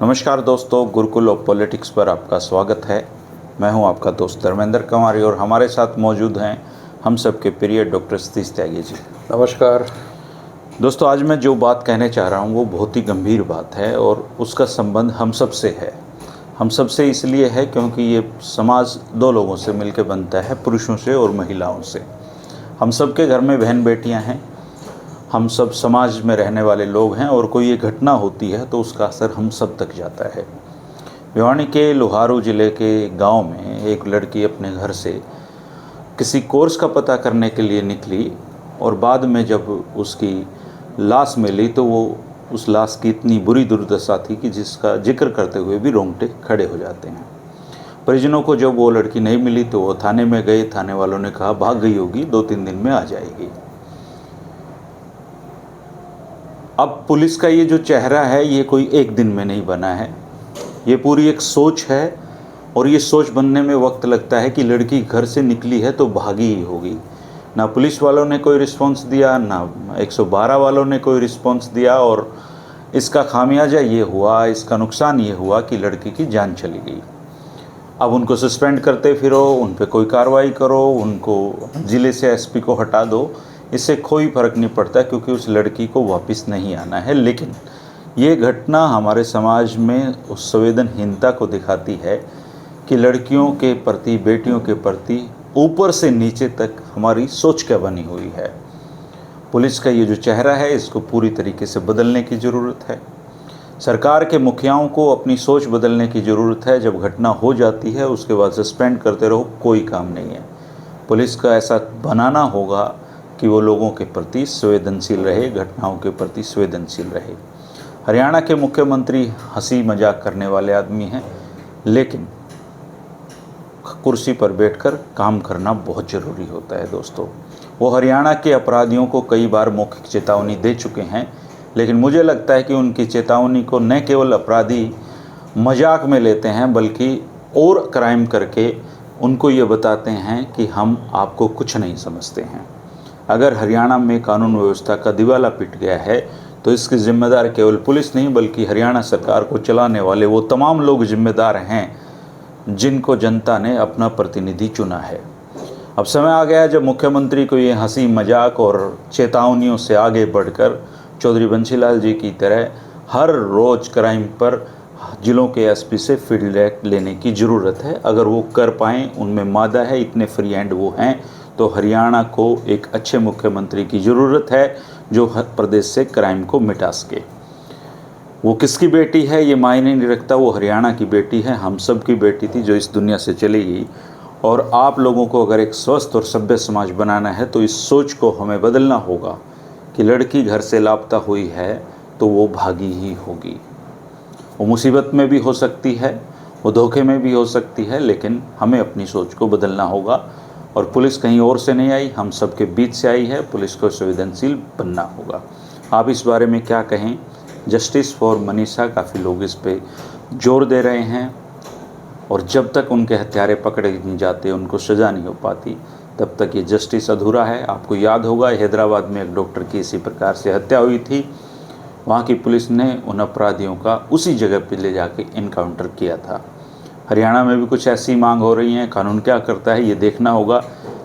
नमस्कार दोस्तों, Gurukul of politics पर आपका स्वागत है। मैं हूं आपका दोस्त धर्मेंद्र कुमारी और हमारे साथ मौजूद हैं हम सबके प्रिय डॉक्टर सतीश त्यागी जी। नमस्कार दोस्तों, आज मैं जो बात कहने चाह रहा हूं वो बहुत ही गंभीर बात है और उसका संबंध हम सब से है। हम सब से इसलिए है क्योंकि ये समाज दो लोगों से मिलकर बनता है, पुरुषों से और महिलाओं से। हम सब के घर में बहन बेटियाँ हैं, हम सब समाज में रहने वाले लोग हैं और कोई ये घटना होती है तो उसका असर हम सब तक जाता है। भिवानी के लोहारू ज़िले के गांव में एक लड़की अपने घर से किसी कोर्स का पता करने के लिए निकली और बाद में जब उसकी लाश मिली तो वो उस लाश की इतनी बुरी दुर्दशा थी कि जिसका जिक्र करते हुए भी रोंगटे खड़े हो जाते हैं। परिजनों को जब वो लड़की नहीं मिली तो वो थाने में गए। थाने वालों ने कहा भाग गई होगी, 2-3 दिन में आ जाएगी। अब पुलिस का ये जो चेहरा है ये कोई एक दिन में नहीं बना है, ये पूरी एक सोच है और ये सोच बनने में वक्त लगता है कि लड़की घर से निकली है तो भागी ही होगी। ना पुलिस वालों ने कोई रिस्पांस दिया, ना 112 वालों ने कोई रिस्पांस दिया और इसका खामियाजा ये हुआ, इसका नुकसान ये हुआ कि लड़की की जान चली गई। अब उनको सस्पेंड करते फिरो, उन पे कोई कार्रवाई करो, उनको ज़िले से एसपी को हटा दो, इससे कोई फ़र्क नहीं पड़ता क्योंकि उस लड़की को वापस नहीं आना है। लेकिन ये घटना हमारे समाज में उस संवेदनहीनता को दिखाती है कि लड़कियों के प्रति, बेटियों के प्रति ऊपर से नीचे तक हमारी सोच क्या बनी हुई है। पुलिस का ये जो चेहरा है इसको पूरी तरीके से बदलने की ज़रूरत है। सरकार के मुखियाओं को अपनी सोच बदलने की ज़रूरत है। जब घटना हो जाती है उसके बाद सस्पेंड करते रहो, कोई काम नहीं है। पुलिस का ऐसा बनाना होगा कि वो लोगों के प्रति संवेदनशील रहे, घटनाओं के प्रति संवेदनशील रहे। हरियाणा के मुख्यमंत्री हंसी मजाक करने वाले आदमी हैं, लेकिन कुर्सी पर बैठकर काम करना बहुत ज़रूरी होता है। दोस्तों, वो हरियाणा के अपराधियों को कई बार मौखिक चेतावनी दे चुके हैं, लेकिन मुझे लगता है कि उनकी चेतावनी को न केवल अपराधी मजाक में लेते हैं बल्कि और क्राइम करके उनको ये बताते हैं कि हम आपको कुछ नहीं समझते हैं। अगर हरियाणा में कानून व्यवस्था का दिवाला पिट गया है तो इसकी जिम्मेदार केवल पुलिस नहीं बल्कि हरियाणा सरकार को चलाने वाले वो तमाम लोग जिम्मेदार हैं जिनको जनता ने अपना प्रतिनिधि चुना है। अब समय आ गया जब मुख्यमंत्री को ये हंसी मजाक और चेतावनियों से आगे बढ़कर चौधरी बंशीलाल जी की तरह हर रोज़ क्राइम पर जिलों के एसपी से फीडबैक लेने की ज़रूरत है। अगर वो कर पाएँ, उनमें मादा है, इतने फ्री हैंड वो हैं, तो हरियाणा को एक अच्छे मुख्यमंत्री की ज़रूरत है जो हर प्रदेश से क्राइम को मिटा सके। वो किसकी बेटी है ये मायने नहीं रखता, वो हरियाणा की बेटी है, हम सब की बेटी थी जो इस दुनिया से चली गई। और आप लोगों को अगर एक स्वस्थ और सभ्य समाज बनाना है तो इस सोच को हमें बदलना होगा कि लड़की घर से लापता हुई है तो वो भागी ही होगी। वो मुसीबत में भी हो सकती है, वो धोखे में भी हो सकती है, लेकिन हमें अपनी सोच को बदलना होगा। और पुलिस कहीं और से नहीं आई, हम सबके बीच से आई है। पुलिस को संवेदनशील बनना होगा। आप इस बारे में क्या कहें? जस्टिस फॉर मनीषा, काफ़ी लोग इस पे जोर दे रहे हैं और जब तक उनके हत्यारे पकड़े नहीं जाते, उनको सज़ा नहीं हो पाती, तब तक ये जस्टिस अधूरा है। आपको याद होगा हैदराबाद में एक डॉक्टर की इसी प्रकार से हत्या हुई थी। वहाँ की पुलिस ने उन अपराधियों का उसी जगह पर ले जाके इनकाउंटर किया था। हरियाणा में भी कुछ ऐसी मांग हो रही है। कानून क्या करता है ये देखना होगा,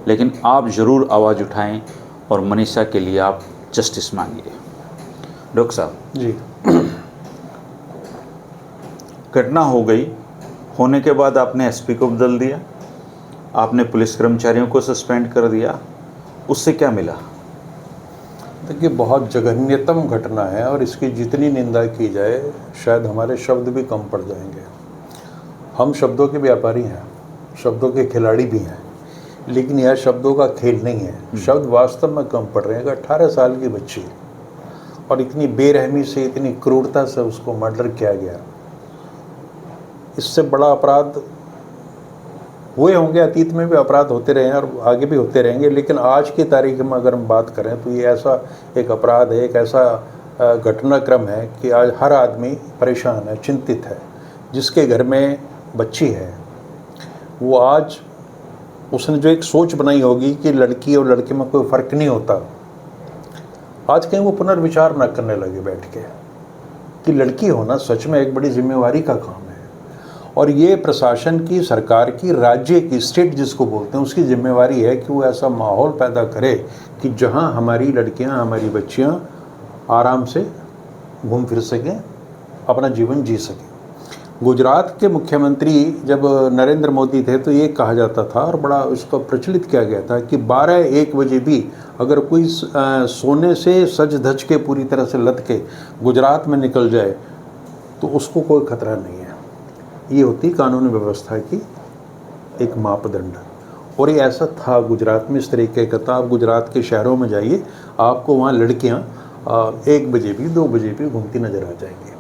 लेकिन आप ज़रूर आवाज़ उठाएं और मनीषा के लिए आप जस्टिस मांगिए। डॉक्टर साहब जी, घटना हो गई, होने के बाद आपने एसपी को बदल दिया, आपने पुलिस कर्मचारियों को सस्पेंड कर दिया, उससे क्या मिला? देखिए बहुत जघन्यतम घटना है और इसकी जितनी निंदा की जाए शायद हमारे शब्द भी कम पड़ जाएंगे। हम शब्दों के व्यापारी हैं, शब्दों के खिलाड़ी भी हैं, लेकिन यह शब्दों का खेल नहीं है। शब्द वास्तव में कम पड़ रहे हैं। 18 साल की बच्ची और इतनी बेरहमी से, इतनी क्रूरता से उसको मर्डर किया गया। इससे बड़ा अपराध हुए होंगे, अतीत में भी अपराध होते रहे हैं और आगे भी होते रहेंगे, लेकिन आज की तारीख में अगर हम बात करें तो ये ऐसा एक अपराध है, एक ऐसा घटनाक्रम है कि आज हर आदमी परेशान है, चिंतित है। जिसके घर में बच्ची है वो आज उसने जो एक सोच बनाई होगी कि लड़की और लड़के में कोई फ़र्क नहीं होता, आज कहीं वो पुनर्विचार न करने लगे बैठ के। कि लड़की होना सच में एक बड़ी जिम्मेवारी का काम है, और ये प्रशासन की, सरकार की, राज्य की, स्टेट जिसको बोलते हैं, उसकी जिम्मेवारी है कि वो ऐसा माहौल पैदा करे कि जहां हमारी लड़कियां, हमारी बच्चियां आराम से घूम फिर सकें, अपना जीवन जी सकें। गुजरात के मुख्यमंत्री जब नरेंद्र मोदी थे तो ये कहा जाता था और बड़ा उसको प्रचलित किया गया था कि 12-1 बजे भी अगर कोई सोने से सज धज के पूरी तरह से लद के गुजरात में निकल जाए तो उसको कोई खतरा नहीं है। ये होती कानून व्यवस्था की एक मापदंड, और ये ऐसा था गुजरात में, इस तरीके का था। आप गुजरात के शहरों में जाइए, आपको वहाँ लड़कियाँ 1 बजे भी, 2 बजे भी घूमती नज़र आ जाएंगी।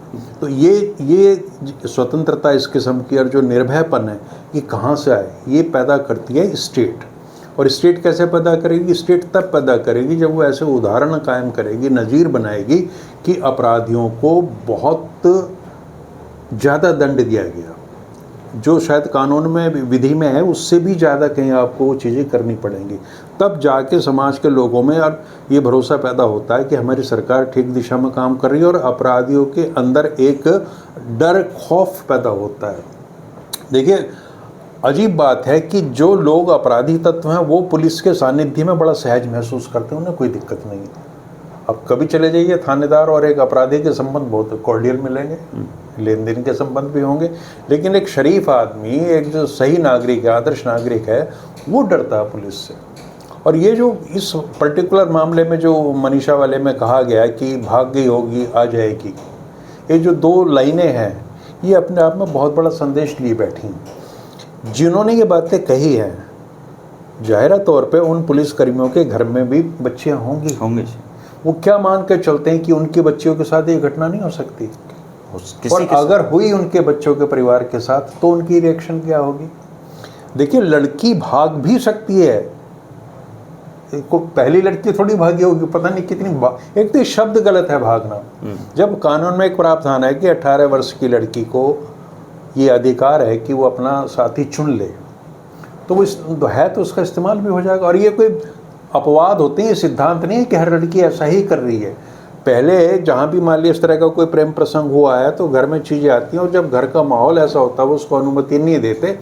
तो ये स्वतंत्रता इस किस्म की और जो निर्भयपन है ये कहाँ से आए, ये पैदा करती है स्टेट। और स्टेट कैसे पैदा करेगी? स्टेट तब पैदा करेगी जब वो ऐसे उदाहरण कायम करेगी, नज़ीर बनाएगी कि अपराधियों को बहुत ज़्यादा दंड दिया गया, जो शायद कानून में, विधि में है, उससे भी ज़्यादा कहीं आपको वो चीज़ें करनी पड़ेंगी। तब जाके समाज के लोगों में और ये भरोसा पैदा होता है कि हमारी सरकार ठीक दिशा में काम कर रही है, और अपराधियों के अंदर एक डर, खौफ पैदा होता है। देखिए, अजीब बात है कि जो लोग अपराधी तत्व हैं वो पुलिस के सानिध्य में बड़ा सहज महसूस करते हैं, उन्हें कोई दिक्कत नहीं है। अब कभी चले जाइए, थानेदार और एक अपराधी के संबंध बहुत कॉर्डियल मिलेंगे, लेन देन के संबंध भी होंगे, लेकिन एक शरीफ आदमी, एक जो सही नागरिक है, आदर्श नागरिक है, वो डरता है पुलिस से। और ये जो इस पर्टिकुलर मामले में जो मनीषा वाले में कहा गया कि भाग गई होगी, आ जाएगी, ये जो 2 लाइनें हैं, ये अपने आप में बहुत बड़ा संदेश लिए बैठी हैं। जिन्होंने ये बातें कही हैं, जाहिर तौर पे उन पुलिसकर्मियों के घर में भी बच्चियाँ होंगी। वो क्या मान कर चलते हैं कि उनके बच्चियों के साथ ये घटना नहीं हो सकती, और अगर हुई उनके बच्चों के परिवार के साथ तो उनकी रिएक्शन क्या होगी? देखिए, लड़की भाग भी सकती है, को पहली लड़की थोड़ी भागी होगी, पता नहीं कितनी एक तो ये शब्द गलत है, भागना। जब कानून में एक प्रावधान है कि 18 वर्ष की लड़की को ये अधिकार है कि वो अपना साथी चुन ले, तो वो है तो उसका इस्तेमाल भी हो जाएगा। और ये कोई अपवाद होते हैं, ये सिद्धांत नहीं है कि हर लड़की ऐसा ही कर रही है। पहले जहाँ भी मान लिया इस तरह का कोई प्रेम प्रसंग हुआ है तो घर में चीज़ें आती हैं, और जब घर का माहौल ऐसा होता है, वो उसको अनुमति नहीं देते,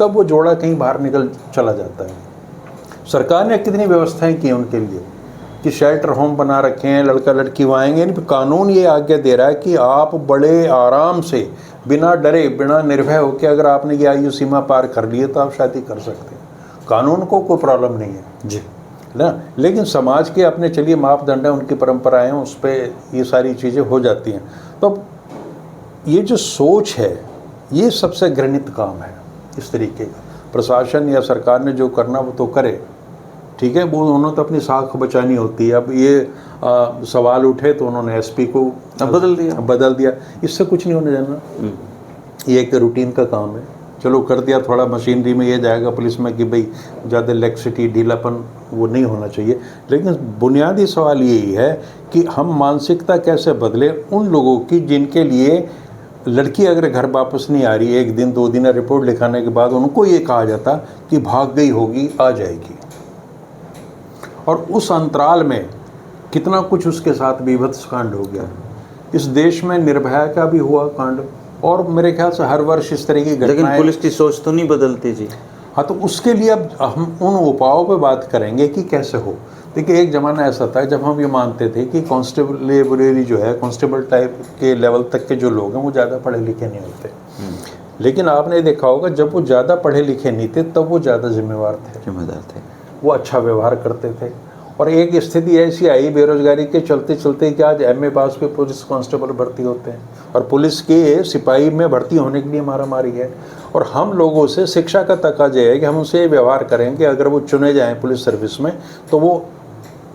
तब वो जोड़ा कहीं बाहर निकल चला जाता है। सरकार ने कितनी व्यवस्थाएं की उनके लिए कि शेल्टर होम बना रखे हैं, लड़का लड़की वहाँ आएंगे नहीं। कानून ये आज्ञा दे रहा है कि आप बड़े आराम से, बिना डरे, बिना निर्भय होकर, अगर आपने ये आयु सीमा पार कर ली है तो आप शादी कर सकते हैं। कानून को कोई प्रॉब्लम नहीं है जी ना, लेकिन समाज के अपने चलिए मापदंड हैं, उनकी परंपराएं हैं, उस पर ये सारी चीज़ें हो जाती हैं। तो ये जो सोच है, ये सबसे घृणित काम है इस तरीके का। प्रशासन या सरकार ने जो करना वो तो करे, ठीक है, वो उन्होंने तो अपनी साख बचानी होती है। अब ये सवाल उठे तो उन्होंने एसपी को बदल दिया, इससे कुछ नहीं होने जाना। ये एक रूटीन का काम है, चलो कर दिया, थोड़ा मशीनरी में ये जाएगा पुलिस में कि भाई ज़्यादा लेक्सिटी, ढीलापन वो नहीं होना चाहिए। लेकिन बुनियादी सवाल यही है कि हम मानसिकता कैसे बदले उन लोगों की जिनके लिए लड़की अगर घर वापस नहीं आ रही, 1 दिन 2 दिन रिपोर्ट लिखाने के बाद उनको ये कहा जाता कि भाग गई होगी, आ जाएगी, और उस अंतराल में कितना कुछ उसके साथ बीभत्स कांड हो गया। इस देश में निर्भया का भी हुआ कांड, और मेरे ख्याल से हर वर्ष इस तरह की घटनाएं। लेकिन पुलिस की सोच तो नहीं बदलती जी। हाँ, तो उसके लिए अब हम उन उपायों पे बात करेंगे कि कैसे हो। देखिए, एक ज़माना ऐसा था जब हम ये मानते थे कि कांस्टेबल जो है, कांस्टेबल टाइप के लेवल तक के जो लोग हैं वो ज़्यादा पढ़े लिखे नहीं होते। लेकिन आपने देखा होगा जब वो ज़्यादा पढ़े लिखे नहीं थे तब वो ज़्यादा जिम्मेदार थे, वो अच्छा व्यवहार करते थे। और एक स्थिति ऐसी आई बेरोजगारी के चलते चलते कि आज MA पास पे पुलिस कांस्टेबल भर्ती होते हैं, और पुलिस के सिपाही में भर्ती होने के लिए मारामारी है। और हम लोगों से शिक्षा का तकाजा है कि हम उनसे व्यवहार करें कि अगर वो चुने जाएं पुलिस सर्विस में तो वो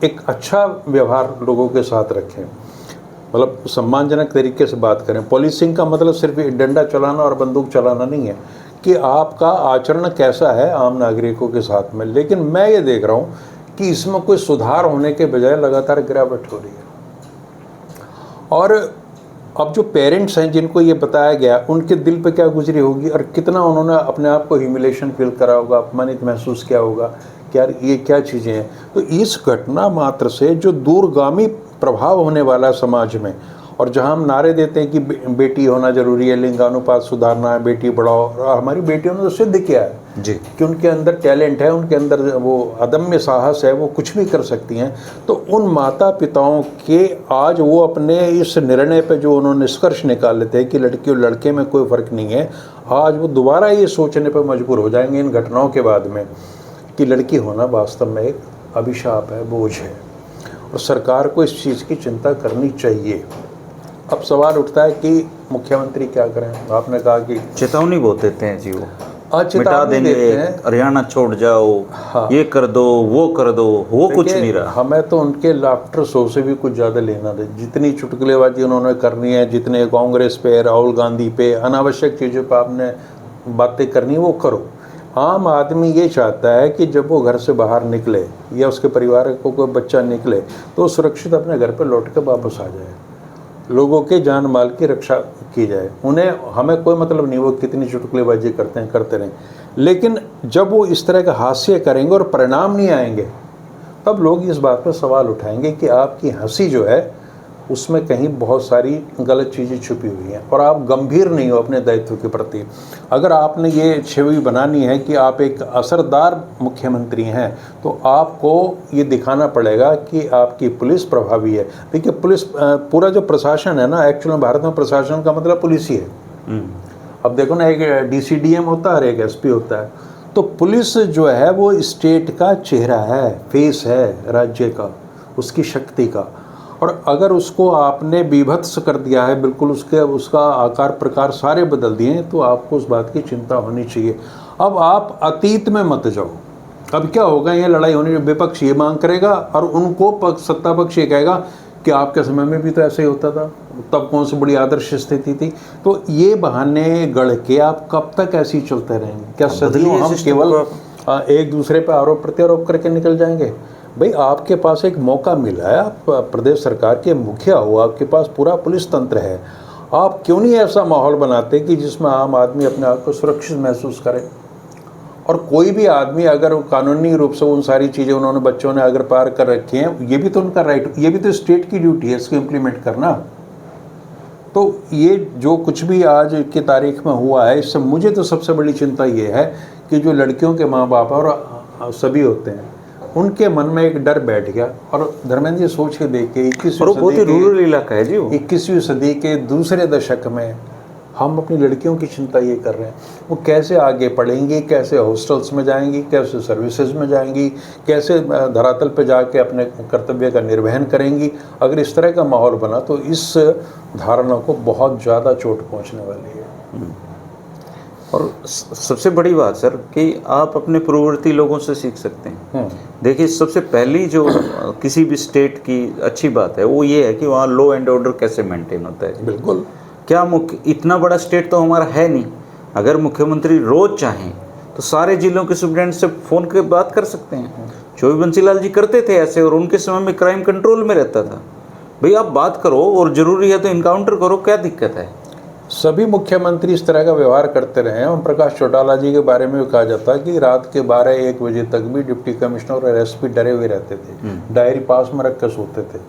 एक अच्छा व्यवहार लोगों के साथ रखें, मतलब सम्मानजनक तरीके से बात करें। पुलिसिंग का मतलब सिर्फ डंडा चलाना और बंदूक चलाना नहीं है, कि आपका आचरण कैसा है आम नागरिकों के साथ में। लेकिन मैं ये देख रहा हूँ कि इसमें कोई सुधार होने के बजाय लगातार गिरावट हो रही है। और अब जो पेरेंट्स हैं जिनको ये बताया गया, उनके दिल पे क्या गुजरी होगी, और कितना उन्होंने अपने आप को ह्यूमिलेशन फील करा होगा, अपमानित महसूस किया होगा कि यार ये क्या चीज़ें हैं। तो इस घटना मात्र से जो दूरगामी प्रभाव होने वाला है समाज में, और जहां हम नारे देते हैं कि बेटी होना जरूरी है, लिंगानुपात सुधारना है, बेटी बढ़ाओ, और हमारी बेटियों ने तो सिद्ध किया है जी कि उनके अंदर टैलेंट है, उनके अंदर वो अदम्य साहस है, वो कुछ भी कर सकती हैं। तो उन माता पिताओं के आज वो अपने इस निर्णय पे जो उन्होंने निष्कर्ष निकाले थे कि लड़की और लड़के में कोई फ़र्क नहीं है, आज वो दोबारा ये सोचने पर मजबूर हो जाएंगे इन घटनाओं के बाद में कि लड़की होना वास्तव में एक अभिशाप है, बोझ है, और सरकार को इस चीज़ की चिंता करनी चाहिए। अब सवाल उठता है कि मुख्यमंत्री क्या करें। आपने कहा कि चेतावनी बहुत देते हैं जी, वो मिटा चेतावनी देंगे, देते हैं। हरियाणा छोड़ जाओ, हाँ। ये कर दो, वो कर दो, वो कुछ देखिए, नहीं रहा। हमें तो उनके लाफ्टर शो से भी कुछ ज़्यादा लेना नहीं। जितनी चुटकुलेबाजी उन्होंने करनी है, जितने कांग्रेस पे, राहुल गांधी पे, अनावश्यक चीज़ों पर आपने बातें करनी वो करो। आम आदमी ये चाहता है कि जब वो घर से बाहर निकले या उसके परिवार को कोई बच्चा निकले तो सुरक्षित अपने घर पर लौट कर वापस आ जाए, लोगों के जान माल की रक्षा की जाए। उन्हें हमें कोई मतलब नहीं वो कितनी चुटकुलेबाजी करते हैं, करते रहें, लेकिन जब वो इस तरह का हास्य करेंगे और परिणाम नहीं आएंगे तब लोग इस बात पर सवाल उठाएंगे कि आपकी हंसी जो है उसमें कहीं बहुत सारी गलत चीज़ें छुपी हुई हैं और आप गंभीर नहीं हो अपने दायित्व के प्रति। अगर आपने ये छवि बनानी है कि आप एक असरदार मुख्यमंत्री हैं तो आपको ये दिखाना पड़ेगा कि आपकी पुलिस प्रभावी है। देखिए, पुलिस पूरा जो प्रशासन है ना, एक्चुअली भारत में प्रशासन का मतलब पुलिस ही है। अब देखो ना, एक DCDM होता है और एक SP होता है। तो पुलिस जो है वो स्टेट का चेहरा है, फेस है राज्य का, उसकी शक्ति का। और अगर उसको आपने बीभत्स कर दिया है, बिल्कुल उसका आकार प्रकार सारे बदल दिए हैं, तो आपको उस बात की चिंता होनी चाहिए। अब आप अतीत में मत जाओ। अब क्या होगा, ये लड़ाई होनी, विपक्ष ये मांग करेगा और उनको सत्ता पक्ष ये कहेगा कि आपके समय में भी तो ऐसे ही होता था, तब कौन सी बड़ी आदर्श स्थिति थी। तो ये बहाने गढ़ के आप कब तक ऐसे ही चलते रहेंगे? क्या सदियों हम केवल एक दूसरे पर आरोप प्रत्यारोप करके निकल जाएंगे? भाई, आपके पास एक मौका मिला है, आप प्रदेश सरकार के मुखिया हो, आपके पास पूरा पुलिस तंत्र है, आप क्यों नहीं ऐसा माहौल बनाते कि जिसमें आम आदमी अपने आप को सुरक्षित महसूस करे? और कोई भी आदमी अगर कानूनी रूप से उन सारी चीज़ें उन्होंने बच्चों ने अगर पार कर रखी हैं, ये भी तो उनका राइट, ये भी तो स्टेट की ड्यूटी है इसको इम्प्लीमेंट करना। तो ये जो कुछ भी आज की तारीख में हुआ है, इससे मुझे तो सबसे बड़ी चिंता ये है कि जो लड़कियों के माँ बाप और सभी होते हैं, उनके मन में एक डर बैठ गया। और धर्मेंद्र जी, सोच के देखिए, 21वीं सदी के दूसरे दशक में हम अपनी लड़कियों की चिंता ये कर रहे हैं, वो कैसे आगे पढ़ेंगी, कैसे हॉस्टल्स में जाएंगी, कैसे सर्विसेज में जाएंगी, कैसे धरातल पे जाके अपने कर्तव्य का निर्वहन करेंगी। अगर इस तरह का माहौल बना तो इस धारणा को बहुत ज़्यादा चोट पहुंचने वाली है। और सबसे बड़ी बात सर कि आप अपने पूर्ववर्ती लोगों से सीख सकते हैं। देखिए, सबसे पहली जो किसी भी स्टेट की अच्छी बात है वो ये है कि वहाँ लॉ एंड ऑर्डर कैसे मेंटेन होता है। बिल्कुल। क्या इतना बड़ा स्टेट तो हमारा है नहीं। अगर मुख्यमंत्री रोज चाहें तो सारे जिलों के सुप्रीडेंट से फ़ोन के बात कर सकते हैं। चौबे बंसीलाल जी करते थे ऐसे, और उनके समय में क्राइम कंट्रोल में रहता था। भाई, आप बात करो और ज़रूरी है तो इनकाउंटर करो, क्या दिक्कत है? सभी मुख्यमंत्री इस तरह का व्यवहार करते रहे हैं। ओम प्रकाश चौटाला जी के बारे में कहा जाता है कि रात के 12-1 बजे तक भी डिप्टी कमिश्नर और SP डरे हुए रहते थे, डायरी पास में रख कर सोते थे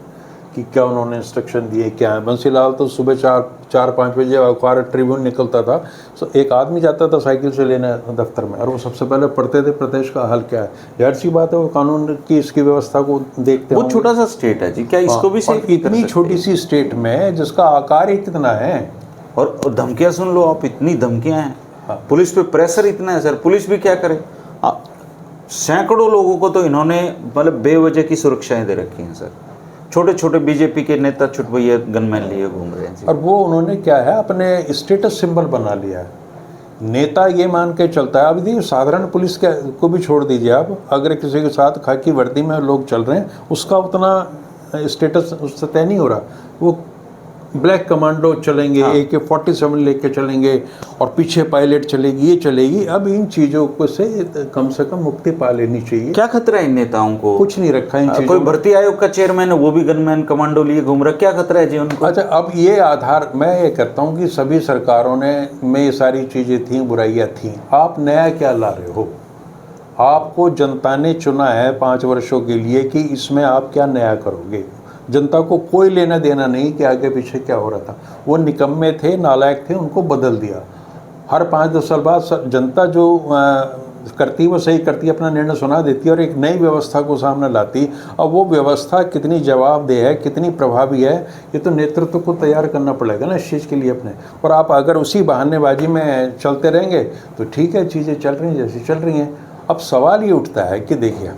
कि क्या उन्होंने इंस्ट्रक्शन दिए, क्या है। बंसीलाल तो सुबह 4-5 बजे अखबार ट्रिब्यून निकलता था, तो एक आदमी जाता था साइकिल से लेने दफ्तर में, और वो सबसे पहले पढ़ते थे प्रदेश का हाल क्या है। जाहिर सी बात है वो कानून की इसकी व्यवस्था को देखते हैं। वो छोटा सा स्टेट है जी, क्या इसको भी सही? इतनी छोटी सी स्टेट में जिसका आकार ही कितना है, और धमकियां सुन लो आप, इतनी धमकियां हैं। पुलिस पे प्रेशर इतना है सर, पुलिस भी क्या करे। सैकड़ों लोगों को तो इन्होंने मतलब बेवजह की सुरक्षाएं दे रखी हैं सर। छोटे छोटे BJP के नेता छुटभैया गनमैन लिए घूम रहे हैं। और वो उन्होंने क्या है, अपने स्टेटस सिंबल बना लिया है। नेता ये मान के चलता है। अब देखिए, साधारण पुलिस को भी छोड़ दीजिए आप, अगर किसी के साथ खाकी वर्दी में लोग चल रहे हैं, उसका उतना स्टेटस उससे तय नहीं हो रहा। वो ब्लैक कमांडो चलेंगे, AK-47 लेके चलेंगे, और पीछे पायलट चलेगी, ये चलेगी। अब इन चीज़ों को से कम मुक्ति पा लेनी चाहिए। क्या खतरा है इन नेताओं को? कुछ नहीं रखा इन चीज़ों। कोई भर्ती आयोग का चेयरमैन है, वो भी गनमैन कमांडो लिए घूम रहा है, क्या खतरा है जी उनको? अच्छा, अब ये आधार मैं ये कहता हूँ कि सभी सरकारों में ये सारी चीज़ें थी, बुराइयाँ थीं। आप नया क्या ला रहे हो? आपको जनता ने चुना है 5 वर्षों के लिए कि इसमें आप क्या नया करोगे। जनता को कोई लेना देना नहीं कि आगे पीछे क्या हो रहा था। वो निकम्मे थे, नालायक थे, उनको बदल दिया। हर 5-10 साल बाद जनता जो करती वो सही करती, अपना निर्णय सुना देती और एक नई व्यवस्था को सामने लाती। अब वो व्यवस्था कितनी जवाबदेह है, कितनी प्रभावी है, ये तो नेतृत्व को तैयार करना पड़ेगा ना इस चीज़ के लिए अपने। और आप अगर उसी बहानेबाजी में चलते रहेंगे तो ठीक है, चीज़ें चल रही हैं जैसी चल रही हैं। अब सवाल ये उठता है कि देखिए,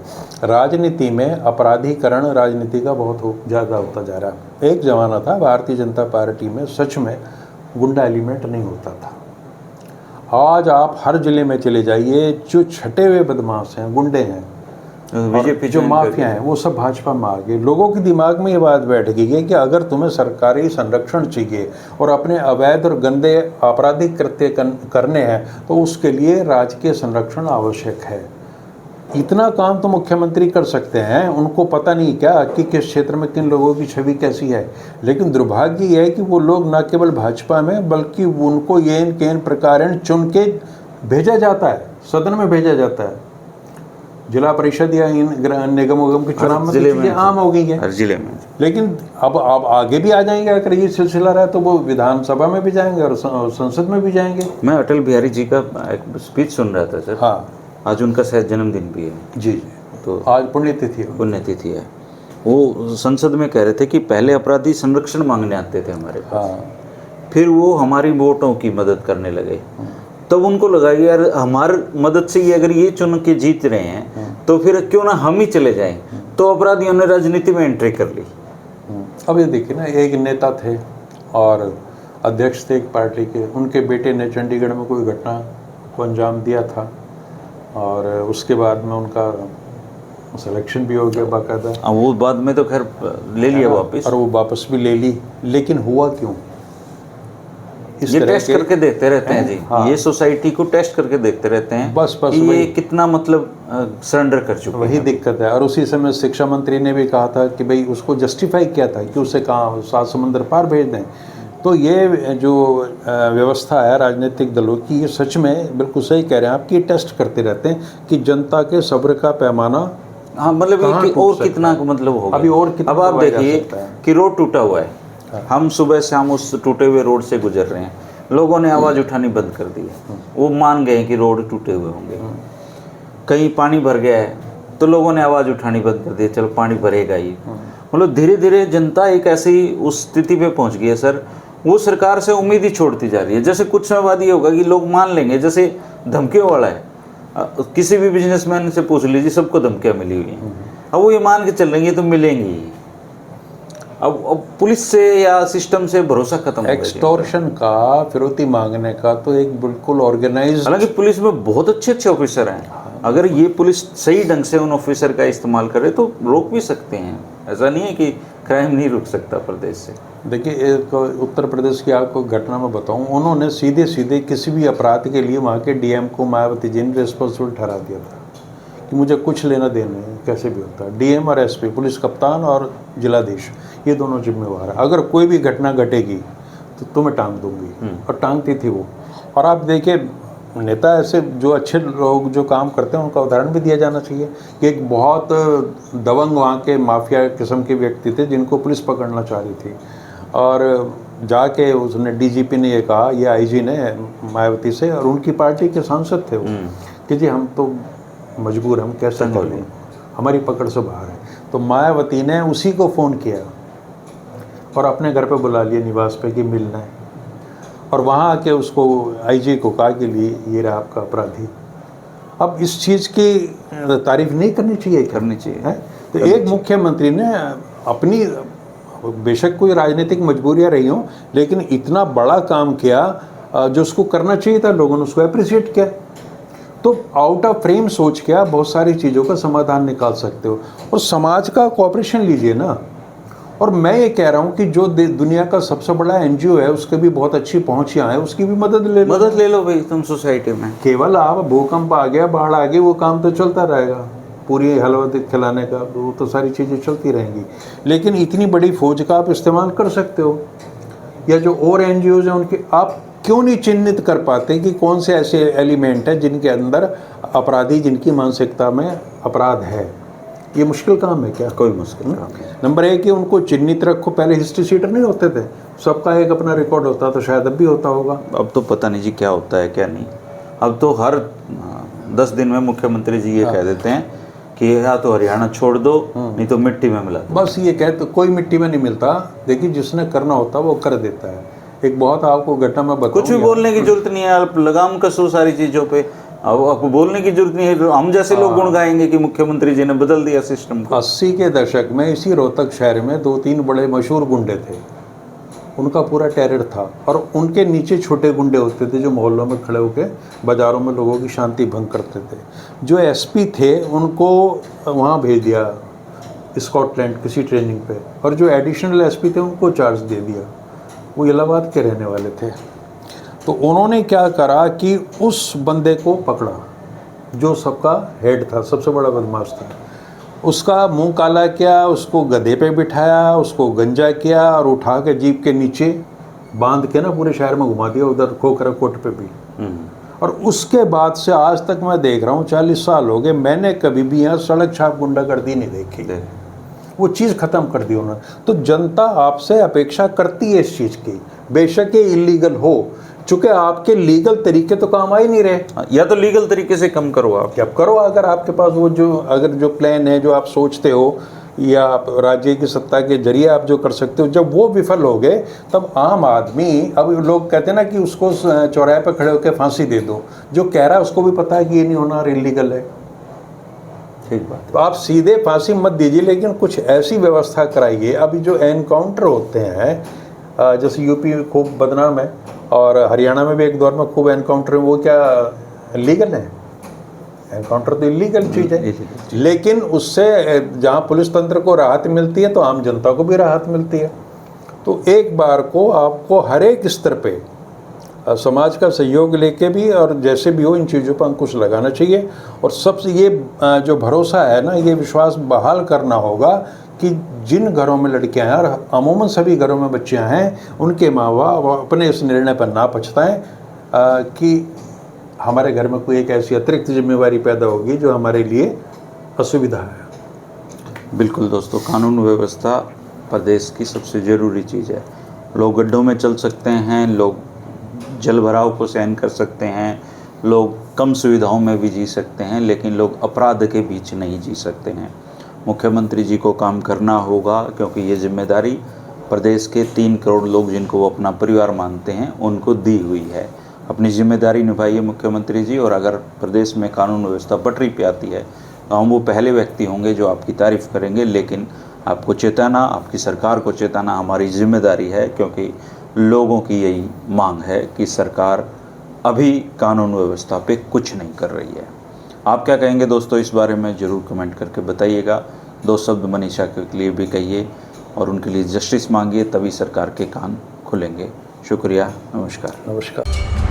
राजनीति में अपराधीकरण राजनीति का बहुत ज़्यादा होता जा रहा है। एक ज़माना था भारतीय जनता पार्टी में सच में गुंडा एलिमेंट नहीं होता था। आज आप हर जिले में चले जाइए, जो छटे हुए बदमाश हैं, गुंडे हैं, बीजेपी जो माफिया हैं, वो सब भाजपा में आ गए। लोगों के दिमाग में ये बात बैठ गई है कि अगर तुम्हें सरकारी संरक्षण चाहिए और अपने अवैध और गंदे आपराधिक कृत्य करने हैं तो उसके लिए राजकीय संरक्षण आवश्यक है। इतना काम तो मुख्यमंत्री कर सकते हैं, उनको पता नहीं क्या कि किस क्षेत्र में किन लोगों की छवि कैसी है। लेकिन दुर्भाग्य यह है कि वो लोग न केवल भाजपा में बल्कि उनको ये इन प्रकार चुन के भेजा जाता है, सदन में भेजा जाता है। जिला परिषद या इन निगम उगम के चुनाव में चीज़ें आम हो गई है हर जिले में। लेकिन अब आप आगे भी आ जाएंगे, अगर ये सिलसिला रहा तो वो विधानसभा में भी जाएंगे और संसद में भी जाएंगे। मैं अटल बिहारी जी का एक स्पीच सुन रहा था सर। हाँ, आज उनका शायद जन्मदिन भी है। जी, तो आज पुण्यतिथि है। वो संसद में कह रहे थे कि पहले अपराधी संरक्षण मांगने आते थे हमारे पास, हाँ, फिर वो हमारी वोटों की मदद करने लगे। तब उनको लगा यार हमारी मदद से ये अगर ये चुन के जीत रहे हैं तो फिर क्यों ना हम ही चले जाएं। तो अपराधियों ने राजनीति में एंट्री कर ली। अब ये देखिए ना, एक नेता थे और अध्यक्ष थे एक पार्टी के, उनके बेटे ने चंडीगढ़ में कोई घटना को अंजाम दिया था और उसके बाद में उनका सिलेक्शन भी हो गया बाकायदा। वो बाद में तो खैर ले लिया वापस, और वो वापस भी ले ली। लेकिन हुआ क्यों? ये टेस्ट करके देखते रहते हैं जी। हाँ। ये सोसाइटी को टेस्ट करके देखते रहते हैं बस कि ये कितना मतलब सरेंडर कर चुके हैं। वही दिक्कत है। और उसी समय शिक्षा मंत्री ने भी कहा था कि भाई उसको जस्टिफाई किया था कि उसे कहाँ 7 समुंदर पार भेज दें। तो ये जो व्यवस्था है राजनीतिक दलों की, ये सच में बिल्कुल सही कह रहे हैं आप कि टेस्ट करते रहते हैं कि जनता के सब्र का पैमाना, हाँ मतलब ये और कितना मतलब होगा अभी और कितना। अब आप देखिए कि रोड टूटा हुआ है, हम सुबह शाम उस टूटे हुए रोड से गुजर रहे हैं, लोगों ने आवाज़ उठानी बंद कर दी है। वो मान गए कि रोड टूटे हुए होंगे। कहीं पानी भर गया है तो लोगों ने आवाज़ उठानी बंद कर दी, चलो पानी भरेगा ही। मतलब धीरे धीरे जनता एक ऐसी उस स्थिति पे पहुंच गई है सर, वो सरकार से उम्मीद ही छोड़ती जा रही है। जैसे कुछ समय बाद ये होगा कि लोग मान लेंगे, जैसे धमकियों वाला है, किसी भी बिजनेसमैन से पूछ लीजिए, सबको धमकियाँ मिली हुई हैं। अब वो ये मान के चल रही है तो मिलेंगी। अब पुलिस से या सिस्टम से भरोसा खत्म हो गया। एक्सटॉर्शन का, फिरौती मांगने का तो एक बिल्कुल ऑर्गेनाइज। हालांकि पुलिस में बहुत अच्छे अच्छे ऑफिसर हैं, अगर ये पुलिस सही ढंग से उन ऑफिसर का इस्तेमाल करे तो रोक भी सकते हैं। ऐसा नहीं है कि क्राइम नहीं रुक सकता प्रदेश से। देखिए, एक उत्तर प्रदेश की आपको घटना में बताऊं, उन्होंने सीधे सीधे किसी भी अपराध के लिए वहाँ के डीएम को मायावती जी ने रिस्पॉन्सिबल ठहरा दिया था कि मुझे कुछ लेना देना है, कैसे भी होता है। डीएम और एसपी, पुलिस कप्तान और जिलाधीश, ये दोनों जिम्मेवार हैं। अगर कोई भी घटना घटेगी तो तुम्हें टांग दूंगी, और टांगती थी वो। और आप देखिए, नेता ऐसे जो अच्छे लोग जो काम करते हैं उनका उदाहरण भी दिया जाना चाहिए कि एक बहुत दबंग वहाँ के माफिया किस्म के व्यक्ति थे जिनको पुलिस पकड़ना चाह रही थी, और जाके उसने डीजीपी ने ये कहा, ये आईजी ने मायावती से, और उनकी पार्टी के सांसद थे वो, कि जी हम तो मजबूर, हम कैसे करें, हमारी पकड़ से बाहर है। तो मायावती ने उसी को फ़ोन किया और अपने घर पे बुला लिया निवास पे कि मिलना है, और वहाँ आके उसको आईजी को कहा कि ये रहा आपका अपराधी। अब इस चीज़ की तारीफ नहीं करनी चाहिए, करनी चाहिए है? तो एक मुख्यमंत्री ने अपनी, बेशक कोई राजनीतिक मजबूरियाँ रही हों, लेकिन इतना बड़ा काम किया जो उसको करना चाहिए था, लोगों ने उसको अप्रिशिएट किया। तो आउट ऑफ फ्रेम सोच के आप बहुत सारी चीज़ों का समाधान निकाल सकते हो, और समाज का कोऑपरेशन लीजिए ना। और मैं ये कह रहा हूँ कि जो दुनिया का सबसे बड़ा एनजीओ है, उसके भी बहुत अच्छी पहुँच यहाँ है, उसकी भी मदद ले लो भाई तुम सोसाइटी में। केवल आप भूकंप आ गया, बाढ़ आ गई, वो काम तो चलता रहेगा, पूरी हलवा खिलाने का वो तो सारी चीज़ें चलती रहेंगी। लेकिन इतनी बड़ी फौज का आप इस्तेमाल कर सकते हो। या जो और एनजीओ हैं उनके आप क्यों नहीं चिन्हित कर पाते कि कौन से ऐसे एलिमेंट हैं जिनके अंदर अपराधी, जिनकी मानसिकता में अपराध है, ये मुश्किल काम है क्या? कोई मुश्किल काम नहीं। नंबर एक कि उनको चिन्हित रखो, पहले हिस्ट्री शीटर नहीं होते थे, सबका एक अपना रिकॉर्ड होता, तो शायद अब भी होता होगा। अब तो पता नहीं जी क्या होता है क्या नहीं। अब तो हर 10 दिन में मुख्यमंत्री जी ये कह देते हैं कि या तो हरियाणा छोड़ दो, नहीं तो मिट्टी में मिला दो। बस ये कहते, कोई मिट्टी में नहीं मिलता। देखिए जिसने करना होता वो कर देता है। एक बहुत आपको घटना मैं बताऊं, कुछ भी बोलने की जरूरत नहीं है, आप लगाम कसो सारी चीजों पे। अब आपको बोलने की जरूरत नहीं है, हम जैसे लोग गुण गाएंगे कि मुख्यमंत्री जी ने बदल दिया सिस्टम को। 80 के दशक में इसी रोहतक शहर में 2-3 बड़े मशहूर गुंडे थे, उनका पूरा टेरर था, और उनके नीचे छोटे गुंडे होते थे जो मोहल्लों में खड़े होकर बाज़ारों में लोगों की शांति भंग करते थे। जो एसपी थे उनको वहाँ भेज दिया स्कॉटलैंड किसी ट्रेनिंग पे, और जो एडिशनल एसपी थे उनको चार्ज दे दिया। वो इलाहाबाद के रहने वाले थे। तो उन्होंने क्या करा कि उस बंदे को पकड़ा जो सबका हेड था, सबसे बड़ा बदमाश था। उसका मुंह काला किया, उसको गधे पे बिठाया, उसको गंजा किया और उठा के जीप के नीचे बांध के ना पूरे शहर में घुमा दिया, उधर खोखरा कोट पे भी। और उसके बाद से आज तक मैं देख रहा हूँ, 40 साल हो गए, मैंने कभी भी यहाँ सड़क छाप गुंडागर्दी नहीं देखी। वो चीज़ ख़त्म कर दी उन्होंने। तो जनता आपसे अपेक्षा करती है इस चीज़ की, बेशक ये इलीगल हो, चूँकि आपके लीगल तरीके तो काम आ ही नहीं रहे। या तो लीगल तरीके से कम करो आप, क्या करो, अगर आपके पास वो जो प्लान है जो आप सोचते हो, या आप राज्य की सत्ता के जरिए आप जो कर सकते हो, जब वो विफल हो गए तब आम आदमी, अब लोग कहते हैं ना कि उसको चौराहे पर खड़े होकर फांसी दे दो, जो कह रहा है उसको भी पता है कि ये नहीं होना और इलीगल है। ठीक बात। तो आप सीधे फांसी मत दीजिए, लेकिन कुछ ऐसी व्यवस्था कराइए। अभी जो एनकाउंटर होते हैं, जैसे यूपी में खूब बदनाम है और हरियाणा में भी एक दौर में खूब एनकाउंटर, वो क्या लीगल है? एनकाउंटर तो इलीगल चीज़ है, लेकिन उससे जहाँ पुलिस तंत्र को राहत मिलती है तो आम जनता को भी राहत मिलती है। तो एक बार को आपको हर एक स्तर पे समाज का सहयोग लेके भी और जैसे भी हो इन चीज़ों पर अंकुश लगाना चाहिए। और सबसे ये जो भरोसा है ना, ये विश्वास बहाल करना होगा कि जिन घरों में लड़कियां हैं, और अमूमन सभी घरों में बच्चियां हैं, उनके माँ बाप अपने इस निर्णय पर ना पछताएं कि हमारे घर में कोई एक ऐसी अतिरिक्त जिम्मेवारी पैदा होगी जो हमारे लिए असुविधा है। बिल्कुल दोस्तों, कानून व्यवस्था प्रदेश की सबसे ज़रूरी चीज़ है। लोग गड्ढों में चल सकते हैं, लोग जल भराव को सहन कर सकते हैं, लोग कम सुविधाओं में भी जी सकते हैं, लेकिन लोग अपराध के बीच नहीं जी सकते हैं। मुख्यमंत्री जी को काम करना होगा, क्योंकि ये जिम्मेदारी प्रदेश के 3 करोड़ लोग जिनको वो अपना परिवार मानते हैं उनको दी हुई है। अपनी जिम्मेदारी निभाइए मुख्यमंत्री जी, और अगर प्रदेश में कानून व्यवस्था पटरी पे आती है तो हम वो पहले व्यक्ति होंगे जो आपकी तारीफ़ करेंगे। लेकिन आपको चेताना, आपकी सरकार को चेताना हमारी जिम्मेदारी है, क्योंकि लोगों की यही मांग है कि सरकार अभी कानून व्यवस्था पे कुछ नहीं कर रही है। आप क्या कहेंगे दोस्तों इस बारे में, ज़रूर कमेंट करके बताइएगा। 2 शब्द मनीषा के लिए भी कहिए और उनके लिए जस्टिस मांगिए, तभी सरकार के कान खुलेंगे। शुक्रिया, नमस्कार। नमस्कार।